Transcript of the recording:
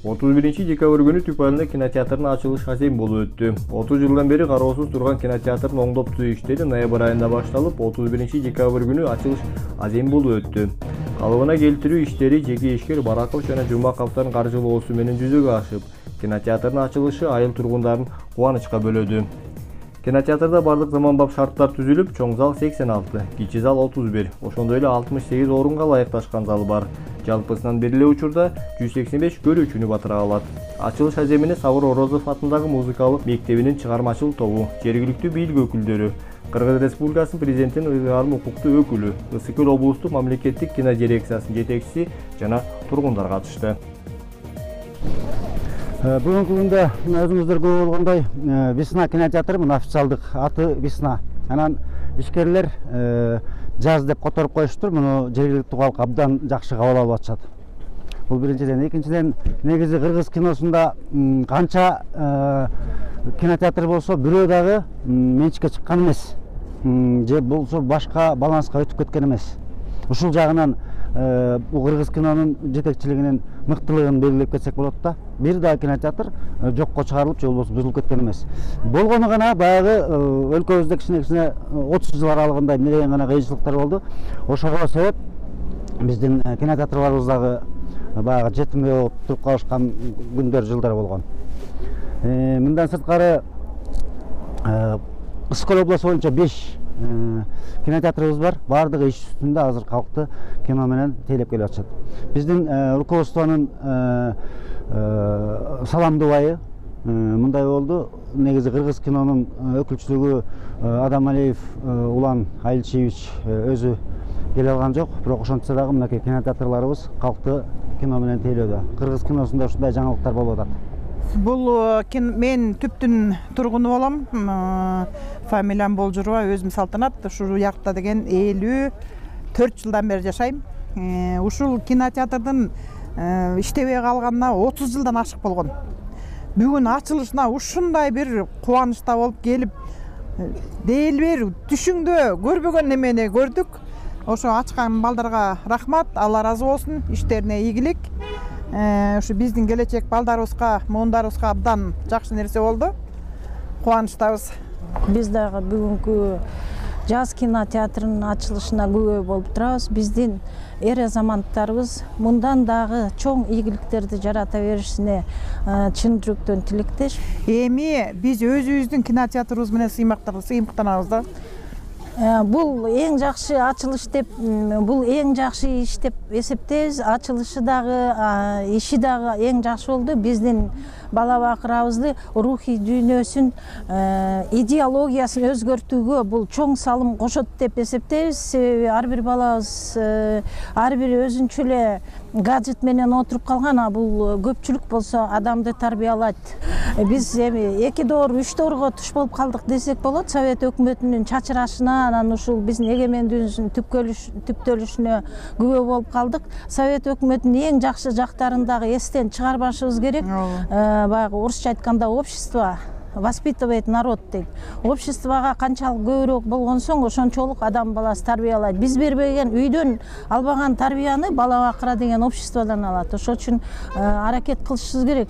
31 күнү Түп айылында кинотеатрдын ачылыш азем болуп өттү. 30 жылдан бери кароосуз турган кинотеатрдын оңдоп түзүү иштери ноябрь айында башталып, 31 декабрь күнү ачылыш азем болуп өттү. Калыбына келтирүү иштери жеке ишкер Бараков жана Жумаковдун каржылоосу менен жүзөгө ашып, кинотеатрдын ачылышы айыл тургундарын кубанычка бөлөдү. Кинотеатрда бардык заманбап шарттар түзүлүп, чоң зал 86, кичи зал 31, ошондой эле 68 орунга ылайыкташкан зал бар. Жалпысынан бери эле учурда 185 көрүүчүнү батыра алат. Ачылыш аземине Сабыр Орозов атындагы музыкалык мектебинин чыгармачыл тобу, жергиликтүү бийлик өкүлдөрү, Кыргыз Республикасынын президентинин ыйгарым укуктуу өкүлү, Ысык Көл облустук мамлекеттик кинодирекциясынын жетекчиси жана тургундар катышты. Бүгүнкү күндө өзүңүздөр көрүп болгондой Весна кинотеатры, мына официалдык аты Весна. Анан ишкерлер жаз деп которуп коюштур. Муну жергиликтүү калк абдан жакшы кабыл алып атышат. Бул биринчиден. Экинчиден, негизи кыргыз киносунда канча кинотеатр болсо, бирөө дагы менчикке чыккан эмес. Же болсо башка баланска өтүп кеткен эмес. Ушул жагынан бул кыргыз кинонун жетекчилигинин мыктылыгын белгилеп кетсек болот да. Бир дагы кинотеатр жокко чыгарылып же болбосо бузулуп кеткен эмес. Болгону гана баягы өлкөбүздө кичине 30 жыл аралыгында эмнеден гана кыйынчылыктар болду. Ошого себеп биздин кинотеатрларыбыздагы баягы жетимге болуп туруп калышкан күндөр, жылдар болгон. Мындан сырткары Ысык Көл обласу боюнча 5 кинотеатрыбыз бар. Бардыгы иш үстүндө азыр калкты кино менен тейлеп келип атышат. Биздин руководствонун саламдыбайы мындай болду. Негизи кыргыз кинонун өкүлчүлүгү Адамалиев Улан Айлчиевич өзү келе алган жок. Бирок ошентсе дагы мынакей кинотеатрларыбыз калкты кино менен тейлөөдө. Кыргыз киносунда ушундай жаңылыктар болуп атат. Бул мен Түптүн тургуну болом. Фамилиям Болжурова, өзүм Салтанат. Ушул жакта деген 54 жылдан бери жашайм. Ушул кинотеатрдын иштебей калганына 30 жылдан ашык болгон. Бүгүн ачылышына ушундай бир кубанычта болуп келип, делбер түшүңдө көрбөгөн немени көрдүк. Ошо ачкан балдарга рахмат, Алла ыраазы болсун, иштерине ийгилик. Ушу биздин келечек балдарыбызга, муундарыбызга абдан жакшы нерсе болду. Кубанычтабыз. Биз дагы бүгүнкү жаз кинотеатрынын ачылышына күбө болуп турабыз. Биздин эр азаматтарыбыз мындан дагы чоң ийгиликтерди жарата беришине чын жүрөктөн тилектеш. Эми биз өзүбүздүн кинотеатрыбыз менен сыймыктанабыз да. Бул эң жакшы ачылыш деп, бул эң жакшы иш деп эсептейбиз. Ачылышы дагы, иши дагы эң жакшы болду. Биздин бала бакырабызды рухий дүйнөсүн, идеологиясын өзгөртүүгө бул чоң салым кошот деп эсептейбиз. Себеби ар бир балабыз ар бир өзүнчө эле гаджет менен отуруп калган, а бул көпчүлүк болсо адамды тарбиялайт. Биз эми 2 доор, 3 доорго туш болуп калдык десек болот. Совет өкмөтүнүн чачырашына, анан ушул биздин эгемендигибиздин түптөлүшүнө күбө болуп калдык. Совет өкмөтүнүн эң жакшы жактарын дагы эстен чыгарбашыбыз керек. Баягы орусча айтканда общество воспитывает народ дейт. Обществого канчалык көбүрөөк болгон соң ошончолук адам баласы тарбиялайт. Биз бербеген, үйдөн албаган тарбияны бала бакыра деген обществодон алат. Ошол үчүн аракет кылышыбыз керек.